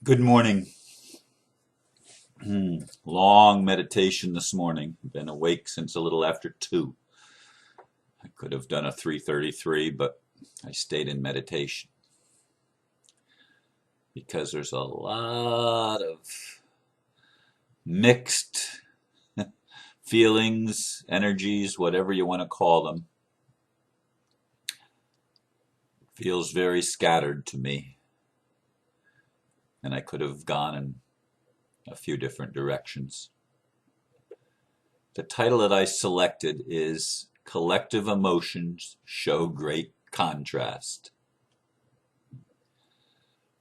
Good morning. Long meditation this morning. Been awake since a little after 2. I could have done a 3:33, but I stayed in meditation because there's a lot of mixed feelings, energies, whatever you want to call them. Feels very scattered to me, and I could have gone in a few different directions. The title that I selected is Collective Emotions Show Great Contrast.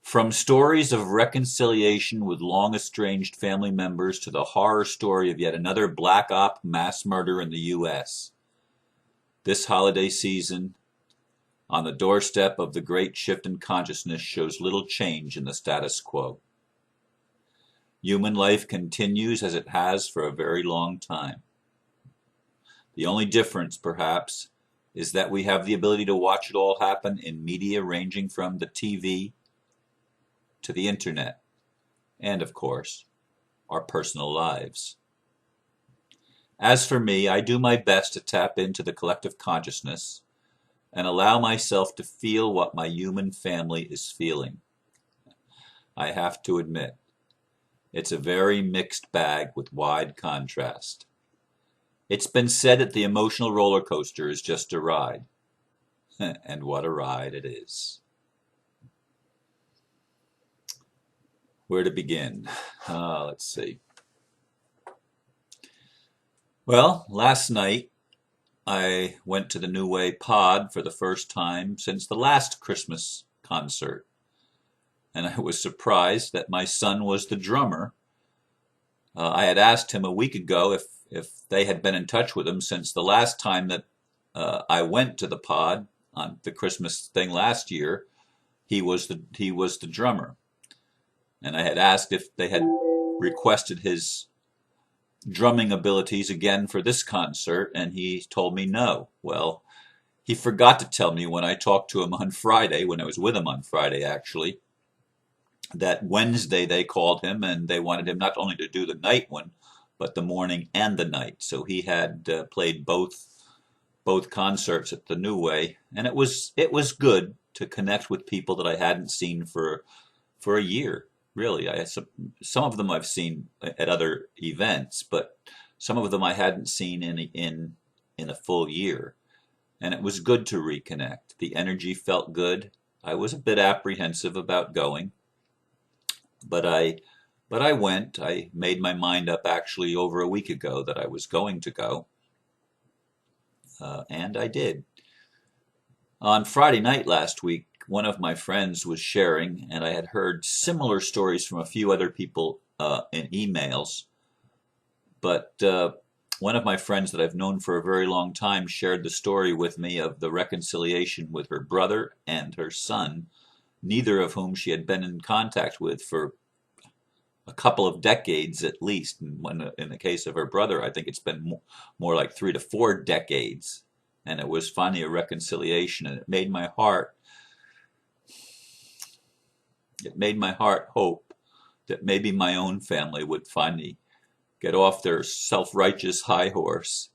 From stories of reconciliation with long estranged family members to the horror story of yet another black op mass murder in the U.S. This holiday season, on the doorstep of the great shift in consciousness, shows little change in the status quo. Human life continues as it has for a very long time. The only difference, perhaps, is that we have the ability to watch it all happen in media ranging from the TV to the internet, and of course, our personal lives. As for me, I do my best to tap into the collective consciousness and allow myself to feel what my human family is feeling. I have to admit, it's a very mixed bag with wide contrast. It's been said that the emotional roller coaster is just a ride. And what a ride it is. Where to begin? Let's see. Well, last night I went to the New Way Pod for the first time since the last Christmas concert. And I was surprised that my son was the drummer. I had asked him a week ago if they had been in touch with him since the last time that I went to the pod on the Christmas thing last year. He was the drummer. And I had asked if they had requested his drumming abilities again for this concert, and he told me no. Well, he forgot to tell me when I talked to him on Friday, when I was with him on Friday actually, that Wednesday they called him and they wanted him not only to do the night one, but the morning and the night. So he had played both concerts at the New Way, and it was good to connect with people that I hadn't seen for a year. Really, I had some of them I've seen at other events, but some of them I hadn't seen in a full year, and it was good to reconnect. The energy felt good. I was a bit apprehensive about going, but I went. I made my mind up actually over a week ago that I was going to go, and I did. On Friday night last week, one of my friends was sharing, and I had heard similar stories from a few other people in emails. But one of my friends that I've known for a very long time shared the story with me of the reconciliation with her brother and her son, neither of whom she had been in contact with for a couple of decades at least. And in the case of her brother, I think it's been more like 3 to 4 decades. And it was finally a reconciliation, and it made my heart hope that maybe my own family would finally get off their self-righteous high horse.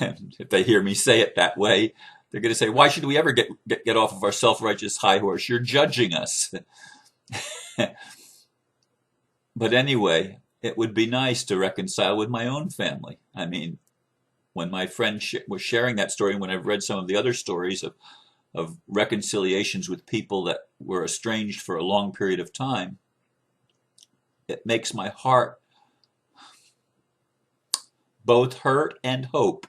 And if they hear me say it that way, they're going to say, why should we ever get off of our self-righteous high horse? You're judging us. But anyway, it would be nice to reconcile with my own family. I mean, when my friend was sharing that story, and when I've read some of the other stories of reconciliations with people that were estranged for a long period of time, it makes my heart both hurt and hope,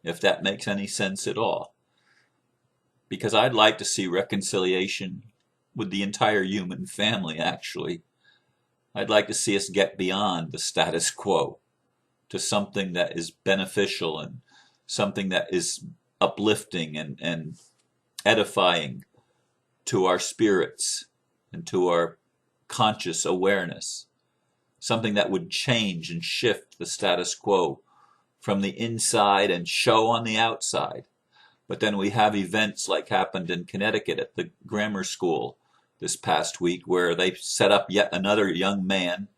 if that makes any sense at all. Because I'd like to see reconciliation with the entire human family, actually. I'd like to see us get beyond the status quo to something that is beneficial and something that is uplifting and edifying to our spirits and to our conscious awareness. Something that would change and shift the status quo from the inside and show on the outside. But then we have events like happened in Connecticut at the grammar school this past week where they set up yet another young man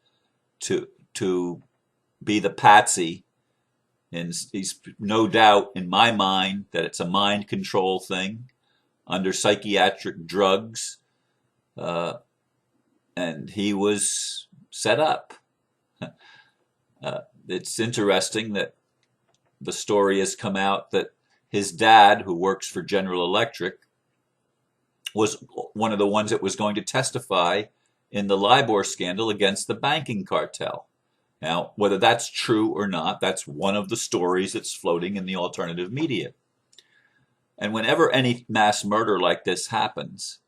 to be the patsy. And he's no doubt in my mind that it's a mind control thing under psychiatric drugs. Uh, and he was set up. It's interesting that the story has come out that his dad, who works for General Electric, was one of the ones that was going to testify in the LIBOR scandal against the banking cartel. Now, whether that's true or not, that's one of the stories that's floating in the alternative media. And whenever any mass murder like this happens,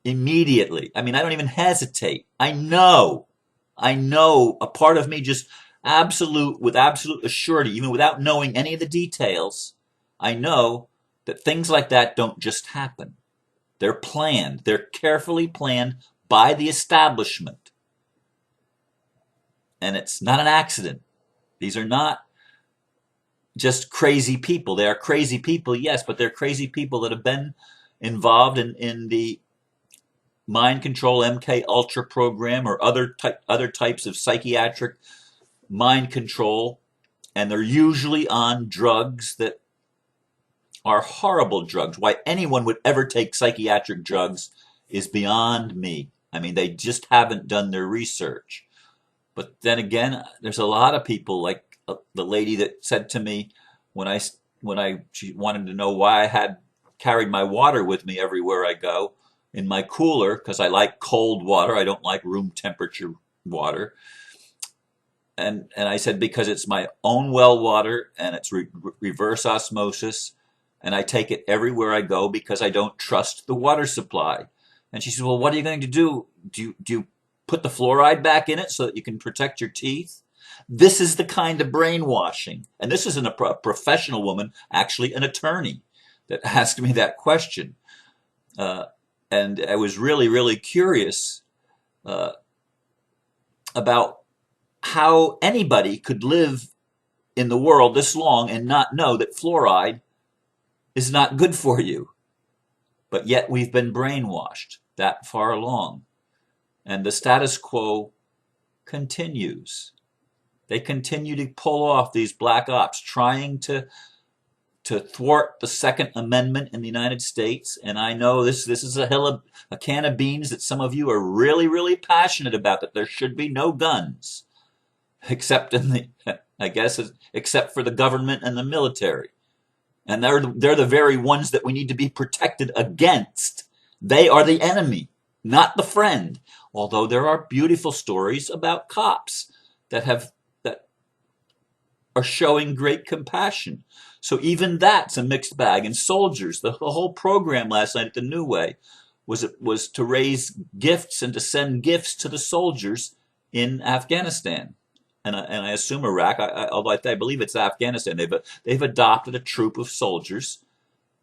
immediately, I mean, I don't even hesitate. I know, a part of me just with absolute assurity, even without knowing any of the details, I know that things like that don't just happen. They're planned. They're carefully planned by the establishment. And it's not an accident. These are not just crazy people. They are crazy people, yes, but they're crazy people that have been involved in the mind control MK Ultra program or other types of psychiatric mind control, and they're usually on drugs that are horrible drugs. Why anyone would ever take psychiatric drugs is beyond me. I mean, they just haven't done their research. But then again, there's a lot of people like the lady that said to me she wanted to know why I had carried my water with me everywhere I go in my cooler, because I like cold water. I don't like room temperature water. And I said, because it's my own well water and it's reverse osmosis, and I take it everywhere I go because I don't trust the water supply. And she said, well, what are you going to do? Do you put the fluoride back in it so that you can protect your teeth? This is the kind of brainwashing. And this isn't a professional woman, actually an attorney, that asked me that question. And I was really, really curious about how anybody could live in the world this long and not know that fluoride is not good for you. But yet we've been brainwashed that far along. And the status quo continues. They continue to pull off these black ops, trying to thwart the Second Amendment in the United States. And I know this is a can of beans that some of you are really, really passionate about, that there should be no guns, except for the government and the military. And they're the very ones that we need to be protected against. They are the enemy, not the friend. Although there are beautiful stories about cops that are showing great compassion. So even that's a mixed bag. And soldiers, the whole program last night at the New Way was to raise gifts and to send gifts to the soldiers in Afghanistan. And I assume Iraq, although I believe it's Afghanistan. They've adopted a troop of soldiers,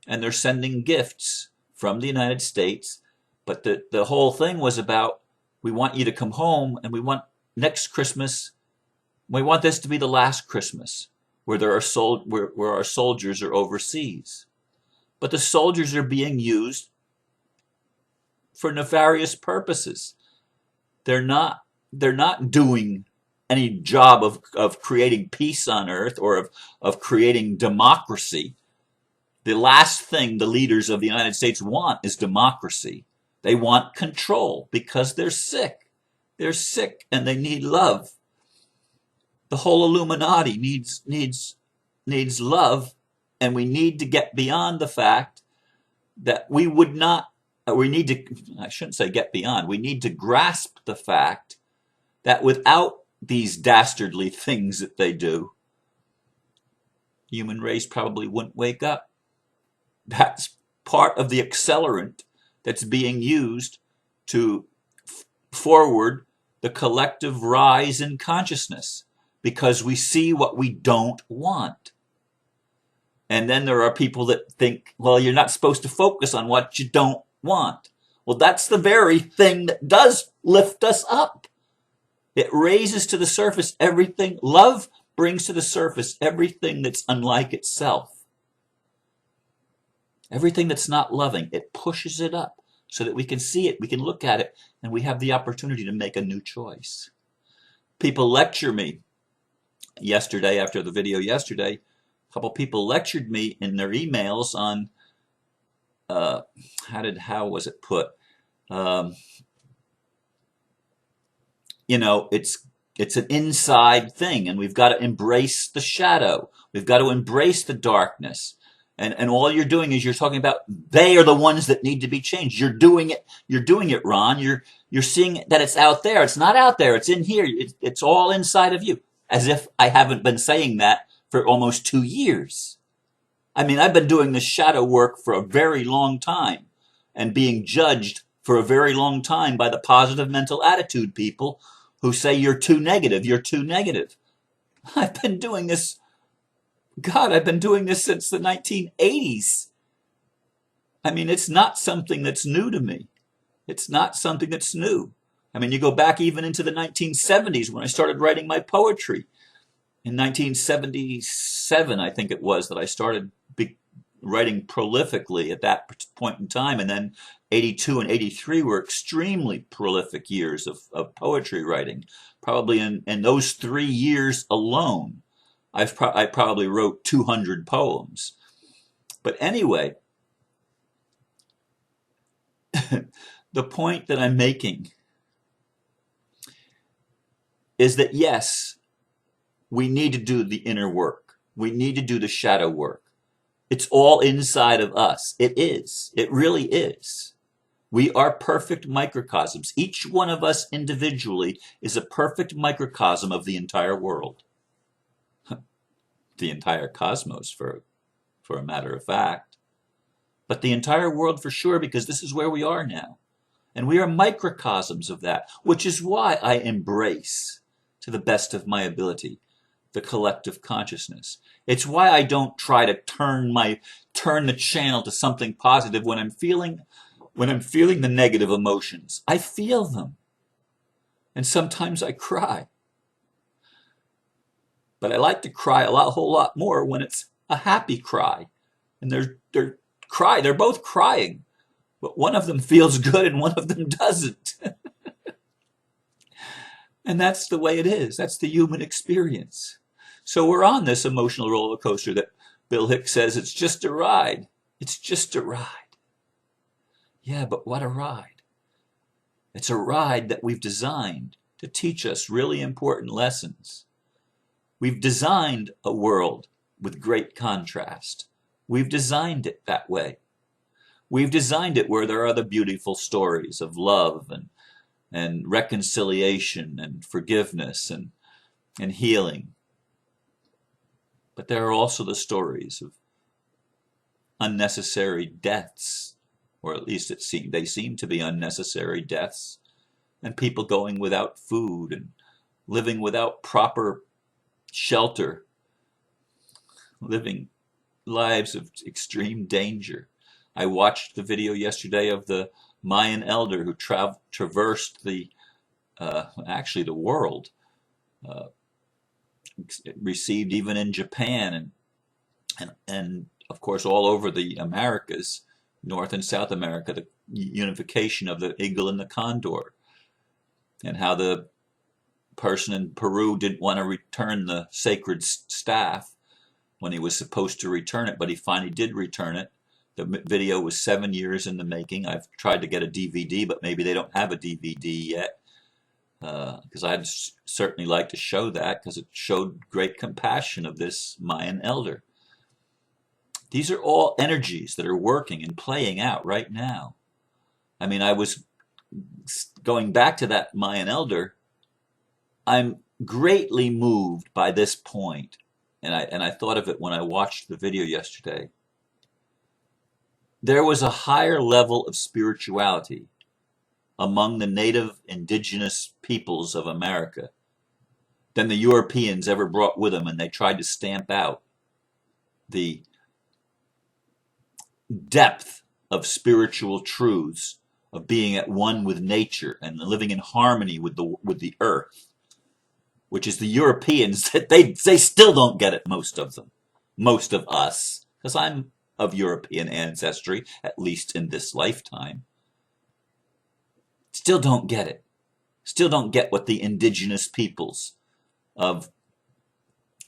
and they're sending gifts from the United States. But the whole thing was about, we want you to come home, and we want next Christmas, we want this to be the last Christmas where our soldiers are overseas. But the soldiers are being used for nefarious purposes. They're not doing any job of creating peace on earth or of creating democracy. The last thing the leaders of the United States want is democracy. They want control because they're sick. They're sick and they need love. The whole Illuminati needs love, and we need to get beyond the fact that we need to grasp the fact that without these dastardly things that they do, human race probably wouldn't wake up. That's part of the accelerant that's being used to forward the collective rise in consciousness, because we see what we don't want. And then there are people that think, well, you're not supposed to focus on what you don't want. Well, that's the very thing that does lift us up. It raises to the surface everything. Love brings to the surface everything that's unlike itself. Everything that's not loving, it pushes it up so that we can see it, we can look at it, and we have the opportunity to make a new choice. People lecture me. Yesterday, after the video yesterday, a couple people lectured me in their emails on, how was it put? Um, it's an inside thing, and we've got to embrace the shadow. We've got to embrace the darkness. And all you're doing is you're talking about they are the ones that need to be changed. You're doing it. You're doing it, Ron. You're seeing that it's out there. It's not out there. It's in here. It's all inside of you. As if I haven't been saying that for almost 2 years. I mean, I've been doing this shadow work for a very long time and being judged for a very long time by the positive mental attitude people who say you're too negative. You're too negative. I've been doing this. God, I've been doing this since the 1980s. I mean, it's not something that's new to me. It's not something that's new. I mean, you go back even into the 1970s when I started writing my poetry. In 1977, I think it was, that I started writing prolifically at that point in time. And then 82 and 83 were extremely prolific years of poetry writing. Probably in those 3 years alone, I probably wrote 200 poems. But anyway, the point that I'm making is that yes, we need to do the inner work. We need to do the shadow work. It's all inside of us. It is. It really is. We are perfect microcosms. Each one of us individually is a perfect microcosm of the entire world. The entire cosmos, for a matter of fact. But the entire world for sure, because this is where we are now. And we are microcosms of that, which is why I embrace, to the best of my ability, the collective consciousness. It's why I don't try to turn the channel to something positive when I'm feeling the negative emotions. I feel them. And sometimes I cry. But I like to cry a whole lot more when it's a happy cry. And they're both crying. But one of them feels good and one of them doesn't. And that's the way it is. That's the human experience. So we're on this emotional roller coaster that Bill Hicks says it's just a ride. It's just a ride. Yeah, but what a ride. It's a ride that we've designed to teach us really important lessons. We've designed a world with great contrast. We've designed it that way. We've designed it where there are the beautiful stories of love and reconciliation and forgiveness and healing. But there are also the stories of unnecessary deaths, or at least they seem to be unnecessary deaths, and people going without food and living without proper shelter, living lives of extreme danger. I watched the video yesterday of the Mayan Elder who traversed the world, received even in Japan and of course all over the Americas, North and South America, the unification of the eagle and the condor, and how the person in Peru didn't want to return the sacred staff when he was supposed to return it, but he finally did return it. The video was 7 years in the making. I've tried to get a DVD, but maybe they don't have a DVD yet, because I'd certainly like to show that, because it showed great compassion of this Mayan elder. These are all energies that are working and playing out right now. I mean, I was going back to that Mayan elder. I'm greatly moved by this point, and I thought of it when I watched the video yesterday. There was a higher level of spirituality among the native indigenous peoples of America than the Europeans ever brought with them, and they tried to stamp out the depth of spiritual truths of being at one with nature and living in harmony with the earth, which is the Europeans that they still don't get it, most of us, because I'm of European ancestry, at least in this lifetime. Still don't get it. Still don't get what the indigenous peoples of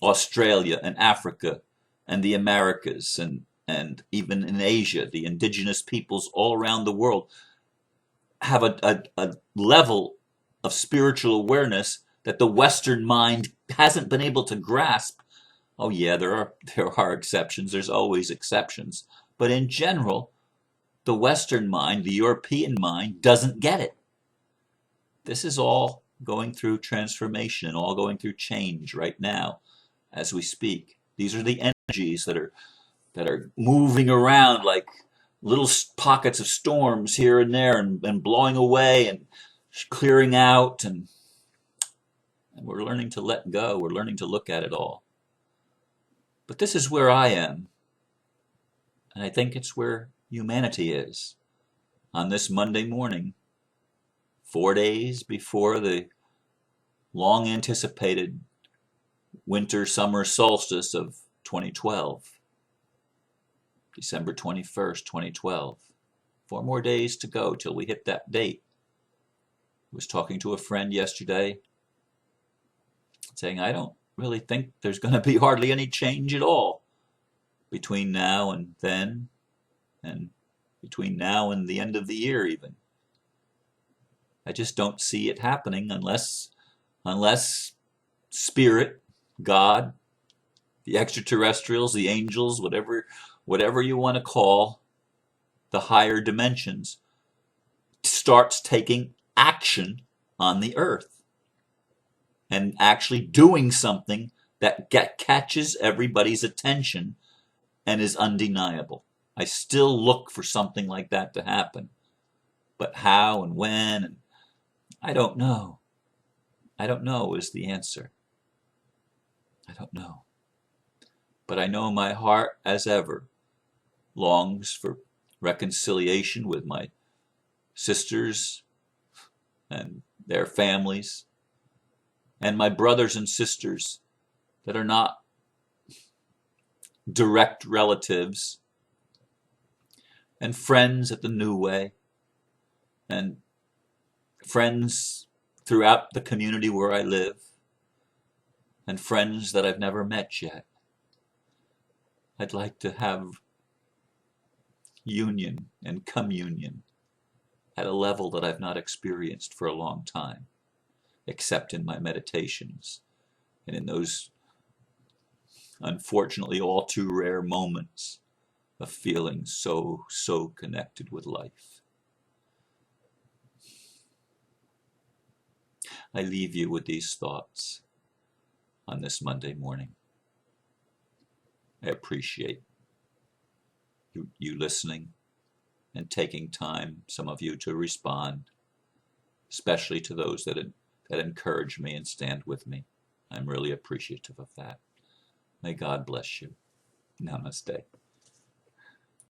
Australia and Africa and the Americas and even in Asia, the indigenous peoples all around the world have a level of spiritual awareness that the Western mind hasn't been able to grasp. Oh yeah, there are exceptions. There's always exceptions. But in general, the Western mind, the European mind, doesn't get it. This is all going through transformation and all going through change right now as we speak. These are the energies that are moving around like little pockets of storms here and there and blowing away and clearing out, and we're learning to let go. We're learning to look at it all. But this is where I am, and I think it's where humanity is on this Monday morning, 4 days before the long anticipated winter summer solstice of 2012. December 21st, 2012. 4 more days to go till we hit that date. I was talking to a friend yesterday saying I don't really think there's going to be hardly any change at all between now and then, and between now and the end of the year even. I just don't see it happening unless Spirit, God, the extraterrestrials, the angels, whatever you want to call the higher dimensions, starts taking action on the earth and actually doing something that catches everybody's attention and is undeniable. I still look for something like that to happen. But how and when, and I don't know. I don't know is the answer. I don't know. But I know my heart, as ever, longs for reconciliation with my sisters and their families, and my brothers and sisters that are not direct relatives, and friends at the New Way, and friends throughout the community where I live, and friends that I've never met yet. I'd like to have union and communion at a level that I've not experienced for a long time, except in my meditations and in those unfortunately all too rare moments of feeling so connected with life. I leave you with these thoughts on this Monday morning. I appreciate you listening and taking time, some of you, to respond, especially to those that encourage me and stand with me. I'm really appreciative of that. May God bless you. Namaste.